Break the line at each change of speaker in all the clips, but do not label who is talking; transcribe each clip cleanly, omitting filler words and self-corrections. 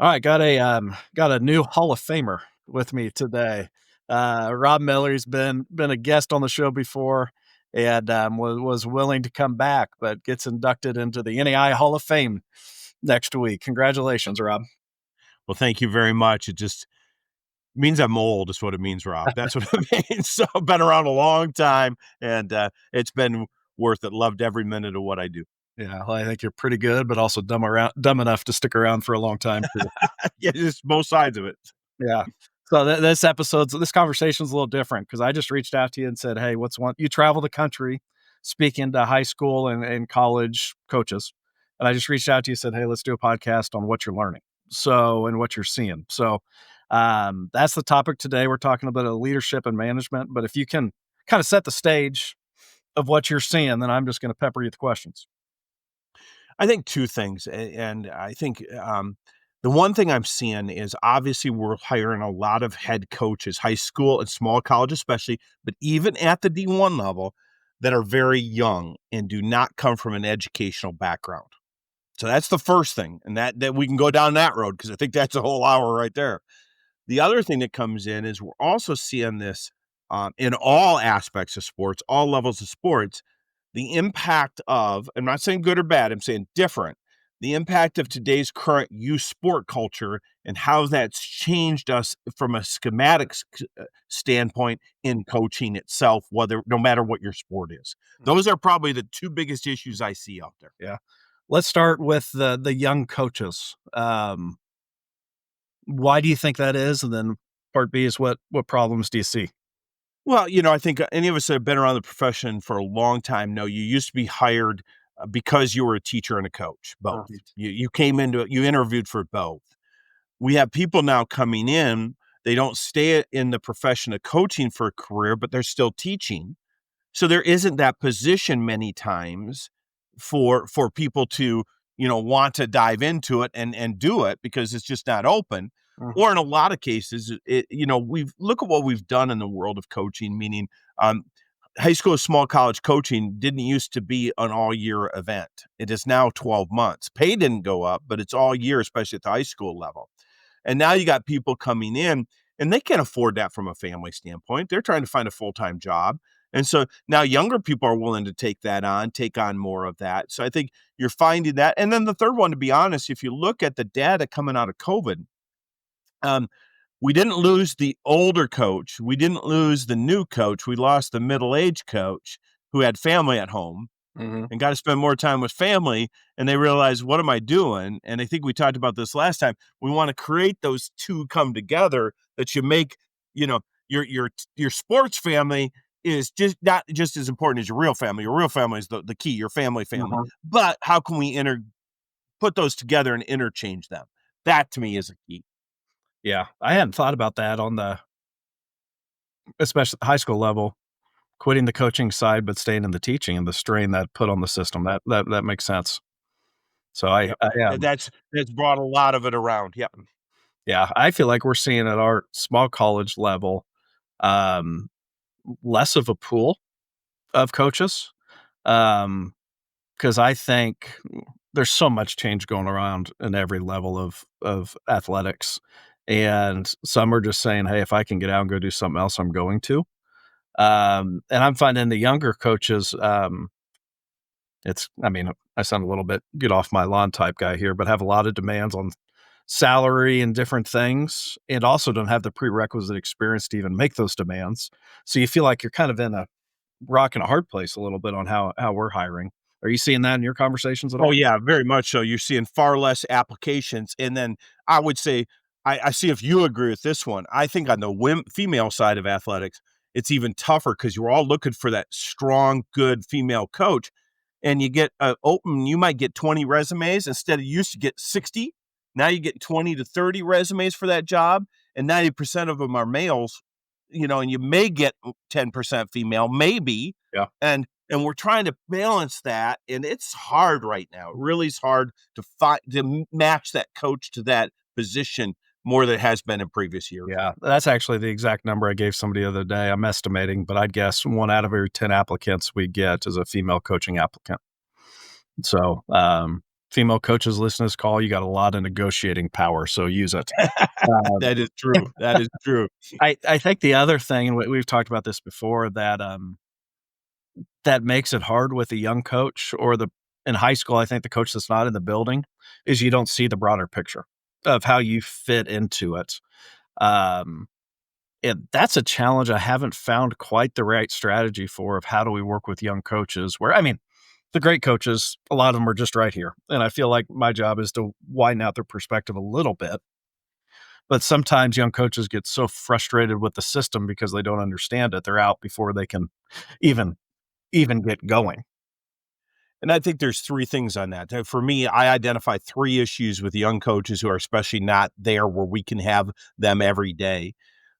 All right, got a new Hall of Famer with me today. Rob Miller's been a guest on the show before, and was willing to come back, but gets inducted into the NAI Hall of Fame next week. Congratulations, Rob.
Well, thank you very much. It just means I'm old is what it means, Rob. That's what it means. So I've been around a long time, and it's been worth it. Loved every minute of what I do.
Yeah, well, I think you're pretty good, but also dumb enough to stick around for a long time too.
Yeah, just both sides of it.
Yeah. So this conversation's a little different because I just reached out to you and said, "Hey, what's one?" You travel the country speaking to high school and college coaches, and I just reached out to you and said, "Hey, let's do a podcast on what you're learning, and what you're seeing." That's the topic today. We're talking about leadership and management, but if you can kind of set the stage of what you're seeing, then I'm just going to pepper you with questions.
I think two things, and I think the one thing I'm seeing is obviously we're hiring a lot of head coaches, high school and small college especially, but even at the D1 level that are very young and do not come from an educational background. So that's the first thing, and that we can go down that road because I think that's a whole hour right there. The other thing that comes in is we're also seeing this in all aspects of sports, all levels of sports, the impact of, I'm not saying good or bad, I'm saying different, the impact of today's current youth sport culture and how that's changed us from a schematic standpoint in coaching itself, whether no matter what your sport is. Those are probably the two biggest issues I see out there.
Yeah. Let's start with the young coaches. Why do you think that is? And then part B is what problems do you see?
Well, I think any of us that have been around the profession for a long time know you used to be hired because you were a teacher and a coach, both.
Right.
You came into it, you interviewed for both. We have people now coming in, they don't stay in the profession of coaching for a career, but they're still teaching. So there isn't that position many times for people to, want to dive into it and do it because it's just not open.
Mhm.
Or in a lot of cases, we've look at what we've done in the world of coaching, meaning um, high school, small college coaching didn't used to be an all year event. It is now 12 months. Pay didn't go up, but it's all year, especially at the high school level. And now you got people coming in and they can't afford that from a family standpoint. They're trying to find a full-time job. And so now younger people are willing to take on more of that. So I think you're finding that. And then the third one, to be honest, if you look at the data coming out of COVID, um, we didn't lose the older coach. We didn't lose the new coach. We lost the middle-aged coach who had family at home
Mhm.
and got to spend more time with family. And they realize, what am I doing? And I think we talked about this last time. We want to create those two come together that you make, you know, your sports family is just not just as important as your real family. Your real family is the key, your family.
Mhm.
But how can we put those together and interchange them? That to me is a key.
Yeah, I hadn't thought about that on the especially the high school level, quitting the coaching side, but staying in the teaching and the strain that put on the system. That makes sense. So
Yep.
I
That's brought a lot of it around. Yep.
yeah, I feel like we're seeing at our small college level, um, less of a pool of coaches. Um, because I think there's so much change going around in every level of athletics, and some are just saying, "Hey, if I can get out and go do something else, I'm going to." And I'm finding the younger coaches, I mean, I sound a little bit get off my lawn type guy here, but have a lot of demands on salary and different things, and also don't have the prerequisite experience to even make those demands. So you feel like you're kind of in a rock and a hard place a little bit on how we're hiring. Are you seeing that in your conversations at
Oh
all?
yeah, very much so. You're seeing far less applications, and then I would say I see if you agree with this one. I think on the female side of athletics, it's even tougher because you're all looking for that strong, good female coach, and you get open. You might get 20 resumes instead of you used to get 60. Now you get 20 to 30 resumes for that job, and 90% of them are males. And you may get 10% female, maybe,
Yeah.
and we're trying to balance that, and it's hard right now. It really is hard to find to match that coach to that position more than it has been in previous years.
Yeah, that's actually the exact number I gave somebody the other day. I'm estimating, but I'd guess 1 out of every 10 applicants we get is a female coaching applicant. So, female coaches listen to this call, you got a lot of negotiating power, so use it. Um,
That is true. That is true.
I think the other thing, and we've talked about this before, that makes it hard with a young coach or in high school, I think the coach that's not in the building is you don't see the broader picture of how you fit into it. Um, and that's a challenge I haven't found quite the right strategy for of how do we work with young coaches where, I mean, the great coaches, a lot of them are just right here. And I feel like my job is to widen out their perspective a little bit. But sometimes young coaches get so frustrated with the system because they don't understand it. They're out before they can even get going.
And I think there's 3 things on that. For me, I identify 3 issues with young coaches who are especially not there where we can have them every day.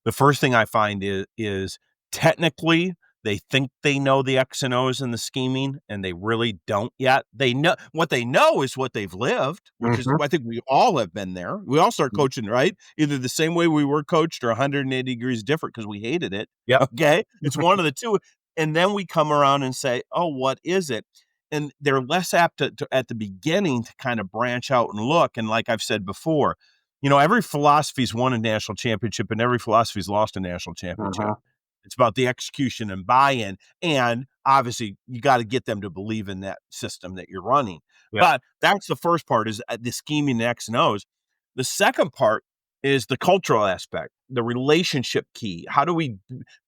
The first thing I find is technically they think they know the X and O's and the scheming, and they really don't yet. They know what they know is what they've lived, which is
Mhm.
I think we all have been there. We all start coaching, right? Either the same way we were coached or 180 degrees different because we hated it.
Yep.
Okay. It's one of the two. And then we come around and say, oh, what is it? And they're less apt to at the beginning to kind of branch out and look. And like I've said before, every philosophy's won a national championship and every philosophy's lost a national championship.
Uh-huh.
It's about the execution and buy-in. And obviously you got to get them to believe in that system that you're running.
Yep.
But that's the first part is the scheming X and O's. The second part is the cultural aspect, the relationship key. How do we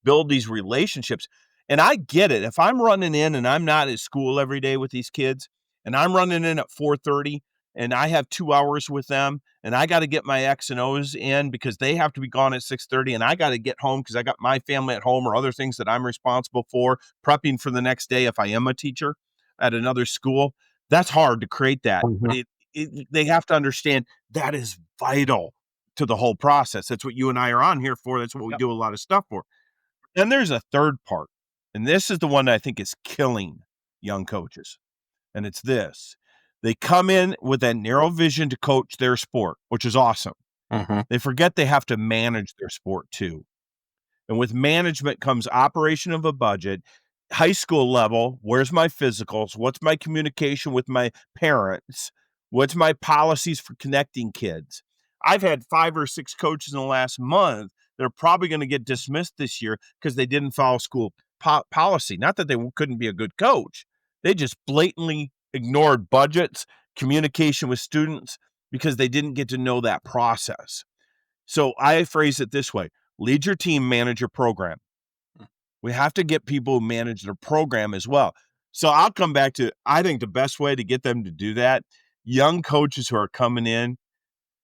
build these relationships? And I get it. If I'm running in and I'm not at school every day with these kids and I'm running in at 4:30 and I have 2 hours with them and I got to get my X and O's in because they have to be gone at 6:30 and I got to get home because I got my family at home or other things that I'm responsible for, prepping for the next day if I am a teacher at another school. That's hard to create that. But
Mhm.
they have to understand that is vital to the whole process. That's what you and I are on here for. That's what we
Yep.
do a lot of stuff for. Then there's a third part, and this is the one that I think is killing young coaches, and it's this. They come in with that narrow vision to coach their sport, which is awesome.
Mhm.
They forget they have to manage their sport too. And with management comes operation of a budget, high school level, where's my physicals? What's my communication with my parents? What's my policies for connecting kids? I've had 5 or 6 coaches in the last month that are probably going to get dismissed this year because they didn't follow school policy. Not that they couldn't be a good coach. They just blatantly ignored budgets, communication with students because they didn't get to know that process. So I phrase it this way: lead your team, manage your program. We have to get people who manage their program as well. So I'll come back to, I think the best way to get them to do that, young coaches who are coming in,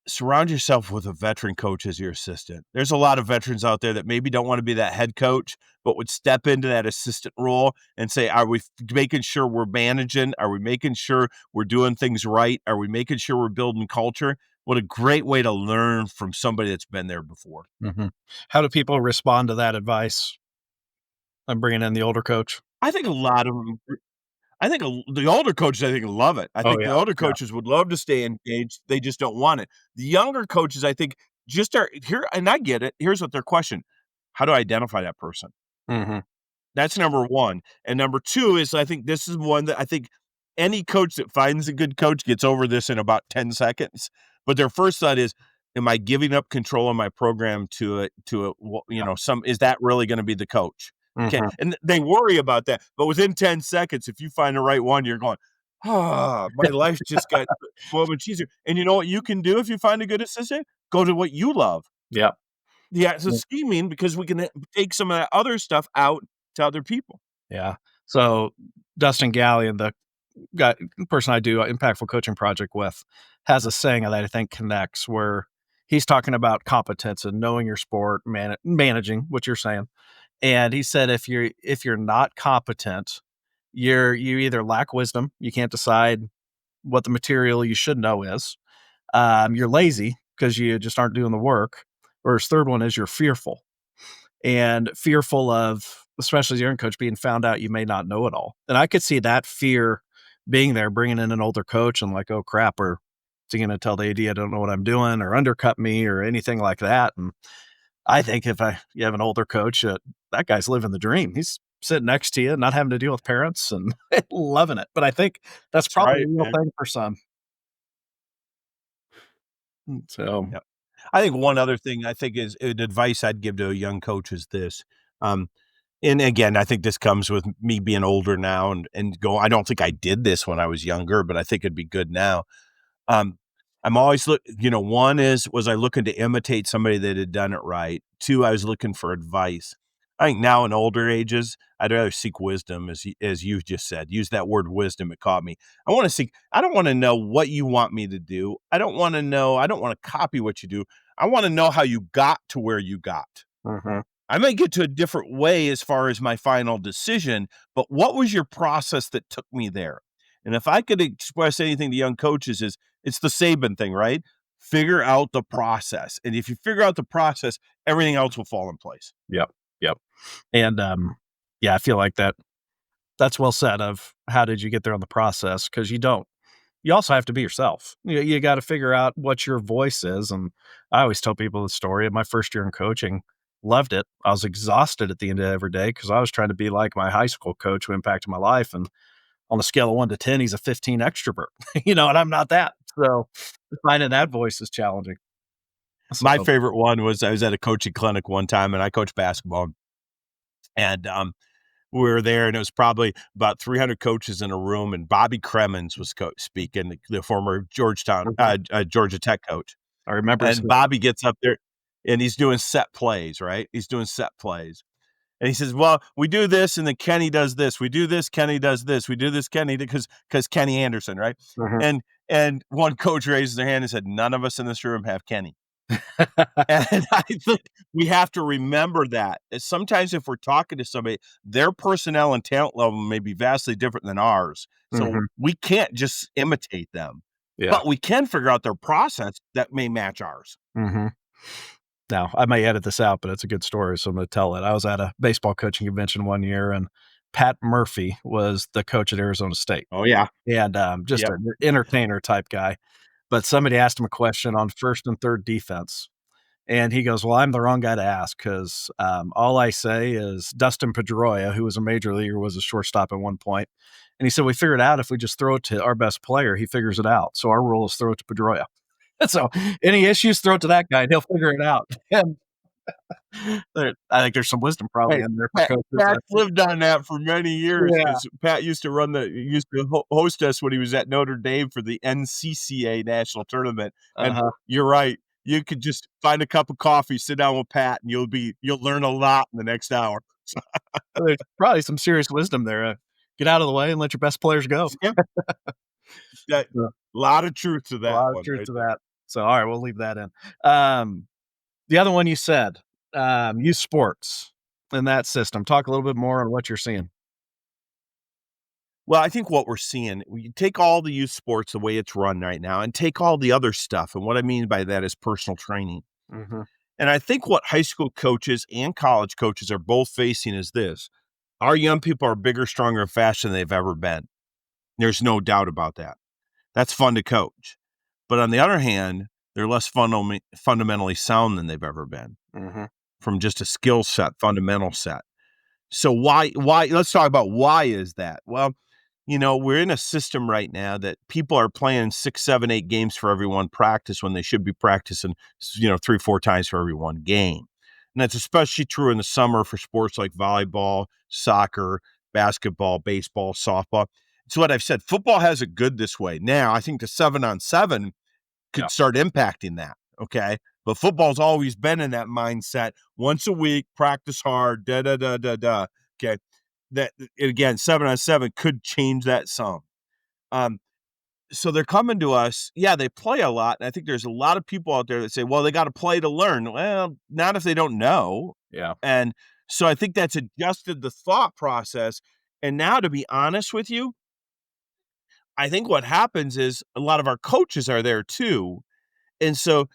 surround yourself with a veteran coach as your assistant. There's a lot of veterans out there that maybe don't want to be that head coach, but would step into that assistant role and say, are we making sure we're managing? Are we making sure we're doing things right? Are we making sure we're building culture? What a great way to learn from somebody that's been there before.
Mhm. How do people respond to that advice? I'm bringing in the older coach.
I think a lot of them, I think the older coaches, I think, love it. I
Oh,
think
yeah.
the older
Yeah.
coaches would love to stay engaged. They just don't want it. The younger coaches, I think, just are here, and I get it. Here's what their question: how do I identify that person?
Mhm.
That's number one. And number two is, I think this is one that I think any coach that finds a good coach gets over this in about 10 seconds. But their first thought is, am I giving up control of my program some, is that really going to be the coach? Okay.
Mhm.
And they worry about that. But within 10 seconds, if you find the right one, you're going, my life just got so much easier. And you know what you can do if you find a good assistant? Go to what you love.
Yep.
Yeah, it's a scheming because we can take some of that other stuff out to other people.
Yeah. So Dustin Gallion, the guy person I do impactful coaching project with, has a saying that I think connects where he's talking about competence and knowing your sport, managing what you're saying. And he said if you're not competent, you either lack wisdom, you can't decide what the material you should know is. You're lazy because you just aren't doing the work. Or his third one is you're fearful and fearful of, especially as a young coach, being found out you may not know it all. And I could see that fear being there, bringing in an older coach and like, oh crap, or is he going to tell the AD I don't know what I'm doing or undercut me or anything like that? And I think if you have an older coach, that guy's living the dream. He's sitting next to you, not having to deal with parents and loving it. But I think that's
That's
probably
right,
a real
man.
thing for some. So,
Yep. I think one other thing I think is advice I'd give to a young coach is this. Um, and again, I think this comes with me being older now and go, I don't think I did this when I was younger, but I think it'd be good now. Um, I'm always one is, was I looking to imitate somebody that had done it right? Two, I was looking for advice. I think now in older ages, I'd rather seek wisdom, as you just said. Use that word wisdom. It caught me. I don't want to know what you want me to do. I don't want to know. I don't want to copy what you do. I want to know how you got to where you got.
mhm.
I may get to a different way as far as my final decision, but what was your process that took me there? And if I could express anything to young coaches is it's the Saban thing, right? Figure out the process. And if you figure out the process, everything else will fall in place.
Yep, yep. And, yeah, I feel like that's well said of how did you get there on the process? Because you don't. You also have to be yourself. You gotta figure out what your voice is, and I always tell people the story of my first year in coaching, loved it. I was exhausted at the end of every day because I was trying to be like my high school coach who impacted my life, and on a scale of 1 to 10, he's a 15 extrovert, and I'm not that. So, finding that voice is challenging.
My
So
favorite one was I was at a coaching clinic one time and I coached basketball. And we were there, and it was probably about 300 coaches in a room, and Bobby Cremins was speaking, the former
Mhm.
Georgia Tech coach.
I remember
And Bobby gets up there, and he's doing set plays, right? He's doing set plays. And he says, "Well, we do this, and then Kenny does this. We do this, Kenny does this. We do this, Kenny, because Kenny Anderson, right?"
Mhm.
And one coach raises their hand and said, "None of us in this room have Kenny." And I think we have to remember that. Sometimes if we're talking to somebody, their personnel and talent level may be vastly different than ours. So
Mhm.
we can't just imitate them,
Yeah.
but we can figure out their process that may match ours.
Mhm. Now, I may edit this out, but it's a good story, so I'm gonna tell it. I was at a baseball coaching convention one year, and Pat Murphy was the coach at Arizona State,
Oh, yeah.
and, just
Yep.
an entertainer type guy, but somebody asked him a question on 1st and 3rd defense, and he goes, "Well, I'm the wrong guy to ask 'cause, all I say is Dustin Pedroia, who was a major leaguer, was a shortstop at one point." And he said, "We figured out if we just throw it to our best player, he figures it out. So our rule is throw it to Pedroia." So any issues, throw it to that guy, and he'll figure it out. And I think there's some wisdom probably
Hey,
in there for coaches.
Pat's lived on that for many years
Yeah.
because Pat used to host us when he was at Notre Dame for the NCCA national tournament. And
Uh-huh.
you're right. You could just find a cup of coffee, sit down with Pat, and you'll learn a lot in the next hour.
There's probably some serious wisdom there. Get out of the way and let your best players go.
Yeah, that
Yeah,
lot of truth to
a
that
lot of
one
truth
right
to
there.
that. So, all right, we'll leave that in. The other one you said, use sports in that system. Talk a little bit more on what you're seeing.
Well, I think what we're seeing, you take all the youth sports the way it's run right now and take all the other stuff. And what I mean by that is personal training.
Mhm.
And I think what high school coaches and college coaches are both facing is this. Our young people are bigger, stronger, and faster than they've ever been. There's no doubt about that. That's fun to coach. But on the other hand, they're less fundamentally sound than they've ever been
Mhm.
from just a skill set, fundamental set. So why let's talk about why is that? Well, we're in a system right now that people are playing 6, 7, 8 games for every one practice when they should be practicing, 3, 4 times for every one game. And that's especially true in the summer for sports like volleyball, soccer, basketball, baseball, softball. It's what I've said. Football has it good this way. Now, I think the 7-on-7
Yeah.
could start impacting that. Okay. But football's always been in that mindset. Once a week, practice hard, da da da da da. Okay. That again, 7-on-7 could change that some. Um, so they're coming to us. Yeah, they play a lot. And I think there's a lot of people out there that say, well, they got to play to learn. Well, not if they don't know.
Yeah.
And so I think that's adjusted the thought process. And now, to be honest with you, I think what happens is a lot of our coaches are there too. And so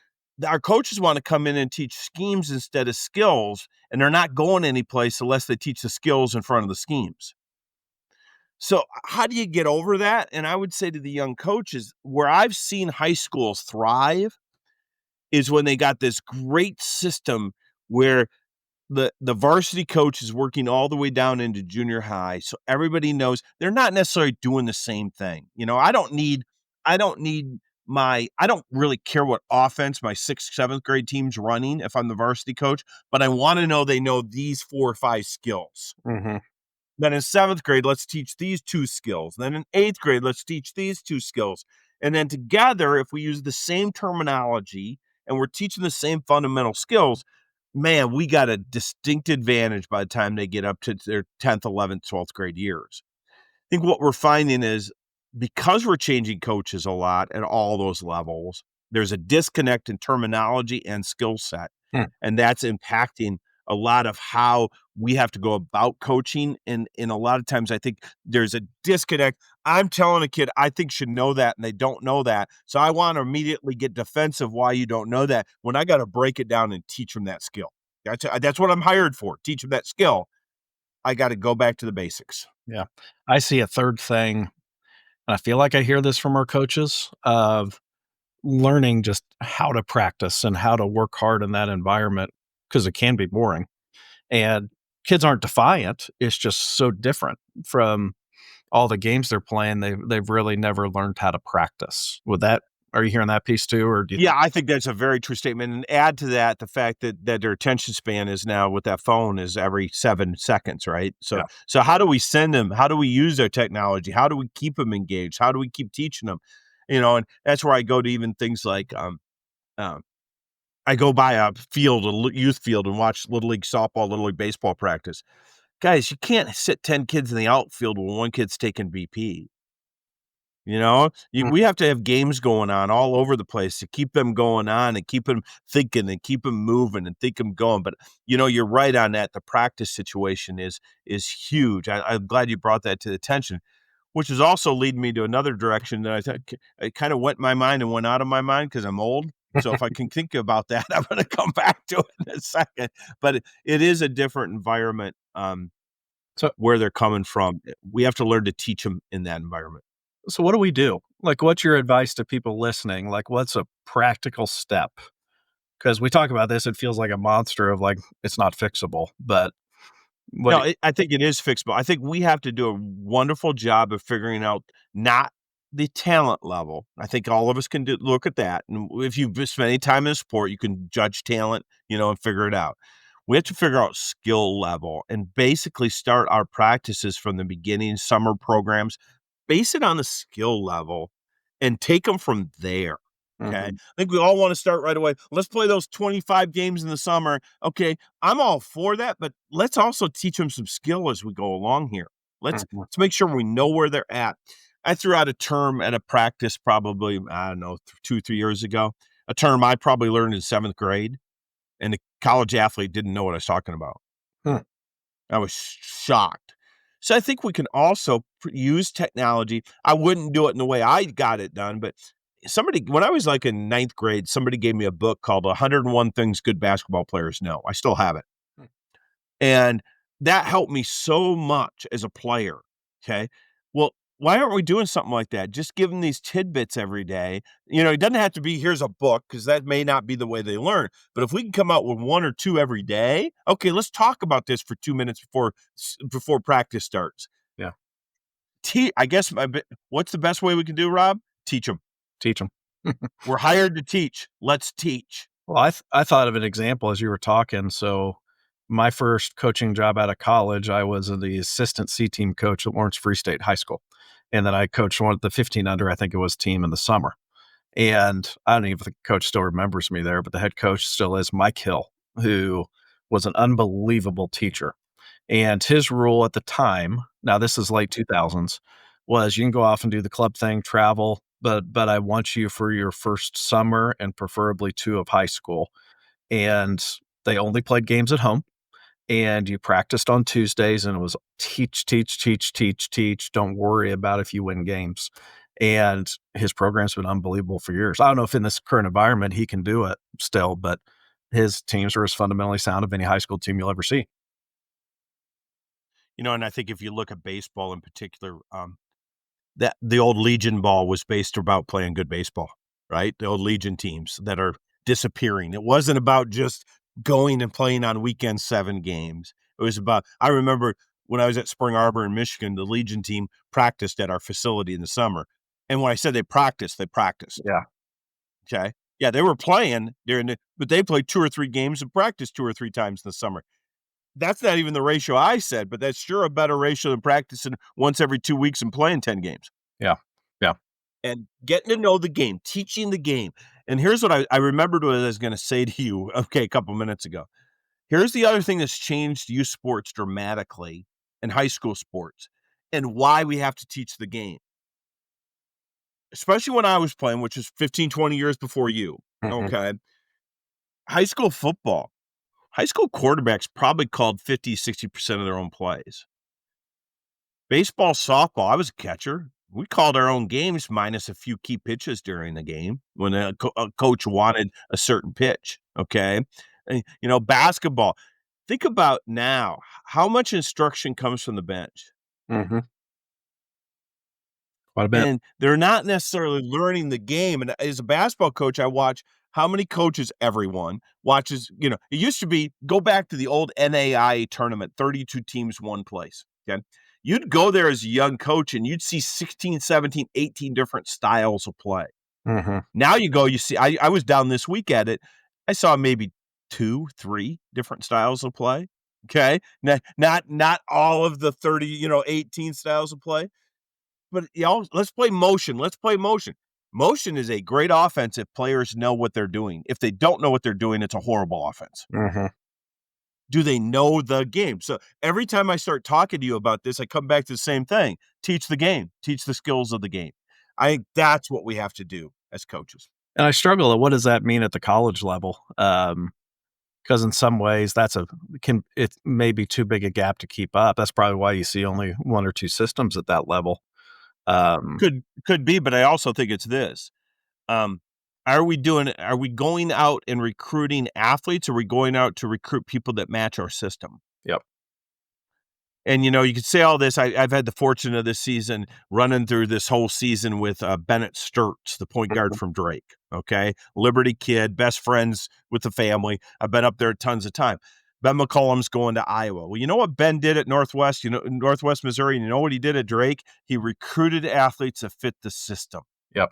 our coaches want to come in and teach schemes instead of skills, and they're not going anyplace unless they teach the skills in front of the schemes. So, how do you get over that? And I would say to the young coaches, where I've seen high schools thrive is when they got this great system where the varsity coach is working all the way down into junior high, so everybody knows they're not necessarily doing the same thing. I don't need I don't really care what offense my 6th, 7th grade team's running if I'm the varsity coach, but I want to know they know these 4 or 5 skills.
Mm-hmm.
Then in 7th grade, let's teach these 2 skills. Then in 8th grade, let's teach these 2 skills. And then together, if we use the same terminology and we're teaching the same fundamental skills, man, we got a distinct advantage by the time they get up to their 10th, 11th, 12th grade years. I think what we're finding is because we're changing coaches a lot at all those levels, there's a disconnect in terminology and skill set.
Hmm.
And that's impacting a lot of how we have to go about coaching. And a lot of times I think there's a disconnect. I'm telling a kid I think should know that and they don't know that. So I want to immediately get defensive why you don't know that when I got to break it down and teach them that skill. That's what I'm hired for. Teach them that skill. I got to go back to the basics.
Yeah. I see a third thing, and I feel like I hear this from our coaches of learning just how to practice and how to work hard in that environment because it can be boring. And kids aren't defiant. It's just so different from all the games they're playing. They've really never learned how to practice. With that, are you hearing that piece too, or do you
Yeah,
think?
I think that's a very true statement, and add to that the fact that their attention span is now with that phone is every 7 seconds, right? So
Yeah.
so how do we send them? How do we use their technology? How do we keep them engaged? How do we keep teaching them? And that's where I go to even things like, um, I go by a field, youth field, and watch little league softball, little league baseball practice. Guys, you can't sit 10 kids in the outfield when one kid's taking BP.
Mm.
We have to have games going on all over the place to keep them going on and keep them thinking and keep them moving and keep them going. But you're right on that. The practice situation is huge. I'm glad you brought that to the attention, which is also leading me to another direction that I think it kind of went in my mind and went out of my mind because I'm old. So if I can think about that, I'm going to come back to it in a second. But it is a different environment
So,
where they're coming from. We have to learn to teach them in that environment.
so what do we do? Like, what's your advice to people listening? Like, what's a practical step? Because we talk about this, it feels like a monster of like it's not fixable. But what?
No, I think it is fixable. I think we have to do a wonderful job of figuring out not the talent level. I think all of us can look at that. And if you've spent any time in a sport, you can judge talent, and figure it out. We have to figure out skill level and basically start our practices from the beginning, summer programs, base it on the skill level and take them from there. Okay.
Mhm.
I think we all want to start right away. Let's play those 25 games in the summer. Okay. I'm all for that, but let's also teach them some skill as we go along here. Let's
Mhm.
let's make sure we know where they're at. I threw out a term at a practice probably, I don't know, 2, 3 years ago, a term I probably learned in 7th grade, and the college athlete didn't know what I was talking about.
Hmm.
I was shocked. So I think we can also use technology. I wouldn't do it in the way I got it done, but when I was like in 9th grade, somebody gave me a book called 101 Things Good Basketball Players Know. I still have it.
Hmm.
And that helped me so much as a player. Okay. Well, why aren't we doing something like that? Just give them these tidbits every day. It doesn't have to be here's a book because that may not be the way they learn. But if we can come out with 1 or 2 every day, okay, let's talk about this for 2 minutes before practice starts.
Yeah.
I guess what's the best way we can do, Rob? Teach them.
Teach them.
We're hired to teach. Let's teach.
Well, I thought of an example as you were talking. So, my first coaching job out of college, I was the assistant C team coach at Lawrence Free State High School, and then I coached one of the 15 under, I think it was, team in the summer. And I don't even think the coach still remembers me there, but the head coach still is Mike Hill, who was an unbelievable teacher. And his rule at the time, now this is late 2000s, was you can go off and do the club thing, travel, but I want you for your first summer and preferably 2 of high school. And they only played games at home, and you practiced on Tuesdays, and it was teach, teach, teach, teach, teach. Don't worry about if you win games. And his program's been unbelievable for years. I don't know if in this current environment he can do it still, but his teams are as fundamentally sound of any high school team you'll ever see.
And I think if you look at baseball in particular, that the old Legion ball was based about playing good baseball, right? The old Legion teams that are disappearing. It wasn't about just going and playing on weekends 7 games. It was about I remember when I was at Spring Arbor in Michigan, the Legion team practiced at our facility in the summer. And when I said they practiced, they practiced.
Yeah.
Okay. Yeah, they were playing but they played 2 or 3 games and practiced 2 or 3 times in the summer. That's not even the ratio I said, but that's sure a better ratio than practicing once every 2 weeks and playing 10 games.
Yeah. Yeah.
And getting to know the game, teaching the game. And here's what I remembered what I was gonna say to you, okay, a couple minutes ago. Here's the other thing that's changed youth sports dramatically and high school sports and why we have to teach the game. Especially when I was playing, which is 15, 20 years before you,
Mhm.
okay? High school football, high school quarterbacks probably called 50, 60% of their own plays. Baseball, softball, I was a catcher. We called our own games minus a few key pitches during the game when a coach wanted a certain pitch, okay? Basketball, think about now, how much instruction comes from the bench?
Mhm. Quite a bit.
And they're not necessarily learning the game, and as a basketball coach, I watch how many coaches everyone watches, it used to be go back to the old NAIA tournament, 32 teams, 1 place, okay? You'd go there as a young coach, and you'd see 16, 17, 18 different styles of play.
Mhm.
Now you go, you see I was down this week at it, I saw maybe 2, 3 different styles of play, okay? Not all of the 30, 18 styles of play. But, let's play motion, let's play motion. Motion is a great offense if players know what they're doing. If they don't know what they're doing, it's a horrible offense.
Mhm.
Do they know the game? So, every time I start talking to you about this, I come back to the same thing. Teach the game. Teach the skills of the game. I think that's what we have to do as coaches.
And I struggle at what does that mean at the college level? Because in some ways it may be too big a gap to keep up. That's probably why you see only 1 or 2 systems at that level. Um,
Could be, but I also think it's this. Um, are we going out and recruiting athletes, or are we going out to recruit people that match our system?
yep.
And, you could say all this. I've had the fortune of this season running through this whole season with Bennett Sturts, the point guard
Mhm.
from Drake. Okay. Liberty kid, best friends with the family. I've been up there tons of time. Ben McCollum's going to Iowa. Well, you know what Ben did at Northwest, Northwest Missouri? You know what he did at Drake? He recruited athletes that fit the system.
Yep.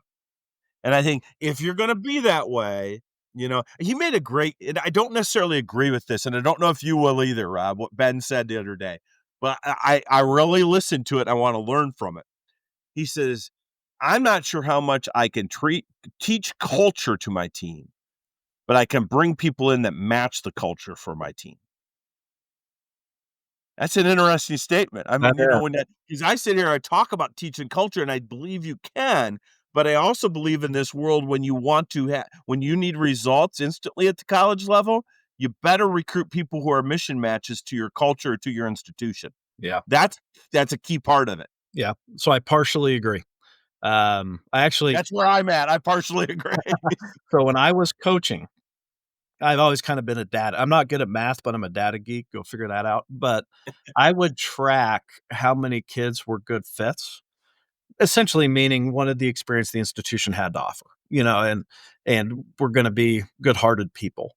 And I think if you're going to be that way, he made a great, and I don't necessarily agree with this, and I don't know if you will either, Rob, what Ben said the other day, but I really listened to it. I want to learn from it. He says, I'm not sure how much I can teach culture to my team, but I can bring people in that match the culture for my team. That's an interesting statement. I mean,
Yeah.
when because I sit here, I talk about teaching culture, and I believe you can, but I also believe in this world when you want to when you need results instantly at the college level, you better recruit people who are mission matches to your culture, to your institution.
Yeah.
That's a key part of it.
Yeah. So I partially agree. I actually
That's where I'm at. I partially agree.
so when I was coaching, I've always kind of been a data. I'm not good at math, but I'm a data geek. Go figure that out. But I would track how many kids were good fits, essentially meaning wanted the experience the institution had to offer, and we're going to be good-hearted people.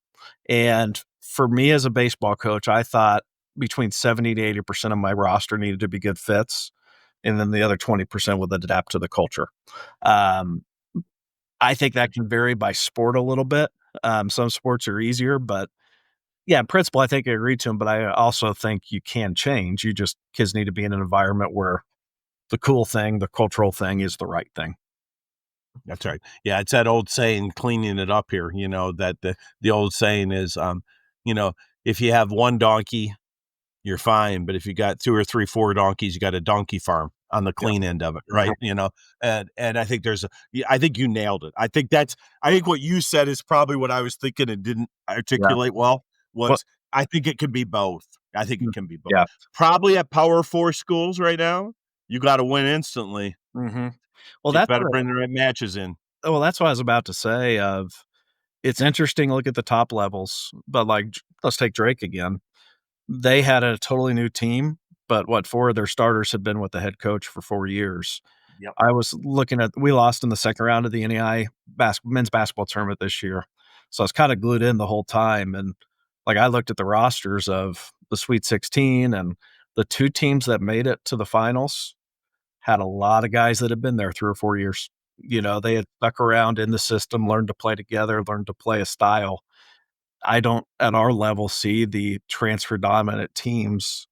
And for me as a baseball coach, I thought between 70 to 80% of my roster needed to be good fits, and then the other 20% would adapt to the culture. Um, I think that can vary by sport a little bit. Some sports are easier, but yeah, in principle, I think I agree to him, but I also think you can change. Kids need to be in an environment where the cool thing, the cultural thing is the right thing.
That's right. Yeah, it's that old saying, cleaning it up here, that the old saying is, you know, if you have one donkey, you're fine. But if you got 2 or 3, 4 donkeys, you got a donkey farm on the
Yep.
clean end of it, right?
Mhm.
And I think I think you nailed it. I think what you said is probably what I was thinking and didn't
Yeah.
articulate well
Well,
was I think it can be both. I think it
mm,
can be both.
yeah.
Probably at Power 4 schools right now, you got to win instantly.
Mhm. Well,
You
that's
better
what
bring the right matches in.
that's what I was about to say it's interesting to look at the top levels, but, let's take Drake again. They had a totally new team, but 4 of their starters had been with the head coach for 4 years.
Yep.
I was looking at we lost in the second round of the NEI men's basketball tournament this year, so I was kinda glued in the whole time, and, I looked at the rosters of the Sweet 16, and the 2 teams that made it to the finals had a lot of guys that had been there 3 or 4 years. They had stuck around in the system, learned to play together, learned to play a style. I don't, at our level, see the transfer dominant teams.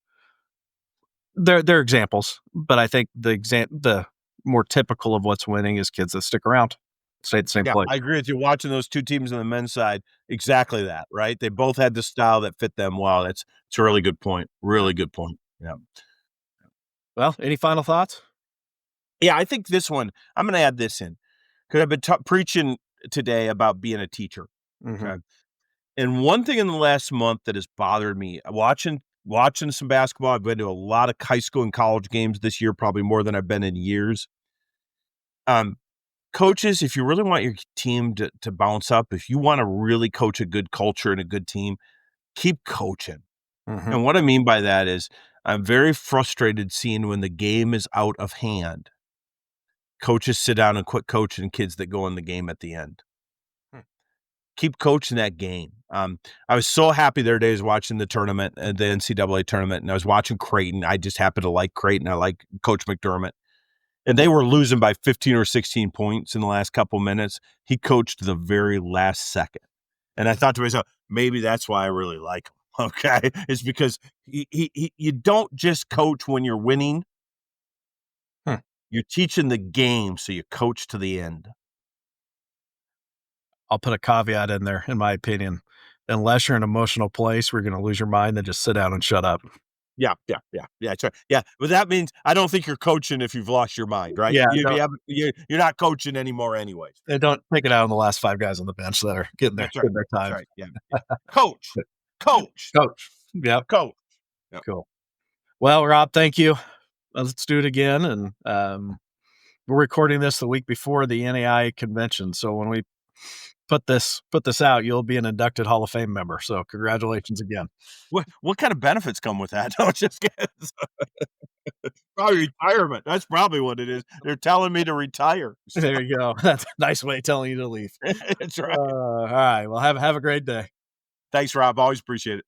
They're examples, but I think the more typical of what's winning is kids that stick around, stay at the same
Yeah,
place.
I agree with you. Watching those 2 teams on the men's side, exactly that, right? They both had the style that fit them well. It's a really good point. Really good point. Yeah.
Well, any final thoughts?
Yeah, I think this one, I'm gonna add this in because I've been preaching today about being a teacher,
Mhm.
okay? And one thing in the last month that has bothered me, watching some basketball, I've been to a lot of high school and college games this year, probably more than I've been in years. Um, Coaches, if you really want your team to bounce up, if you wanna really coach a good culture and a good team, keep coaching.
Mhm.
And what I mean by that is I'm very frustrated seeing when the game is out of hand, coaches sit down and quit coaching kids that go in the game at the end.
Hmm.
Keep coaching that game. I was so happy there days watching the tournament, the NCAA tournament, and I was watching Creighton. I just happen to like Creighton. I like Coach McDermott. And they were losing by 15 or 16 points in the last couple minutes. He coached the very last second. And I thought to myself, maybe that's why I really like him. Okay. It's because you don't just coach when you're winning,
Hmm.
you're teaching the game. So you coach to the end.
I'll put a caveat in there, in my opinion. Unless you're in an emotional place where you're gonna lose your mind, then just sit down and shut up.
Yeah. Yeah. Yeah. Yeah. That's right. Yeah. But that means I don't think you're coaching if you've lost your mind, right?
Yeah,
You have, you're not coaching anymore, anyways.
don't take it out on the last 5 guys on the bench that are
That's right.
getting their
That's
time.
right. Yeah. Yeah. Coach, coach,
Coach. Yep,
coach. Yep.
cool. Well, Rob, thank you. Let's do it again, and, we're recording this the week before the NAI convention, so when we put this out, you'll be an inducted Hall of Fame member, so congratulations again.
What kind of benefits come with that? No, just kidding. Probably retirement. That's probably what it is. They're telling me to retire.
There you go. That's a nice way of telling you to leave.
That's right.
Alright, well, have a great day.
Thanks, Rob. Always appreciate it.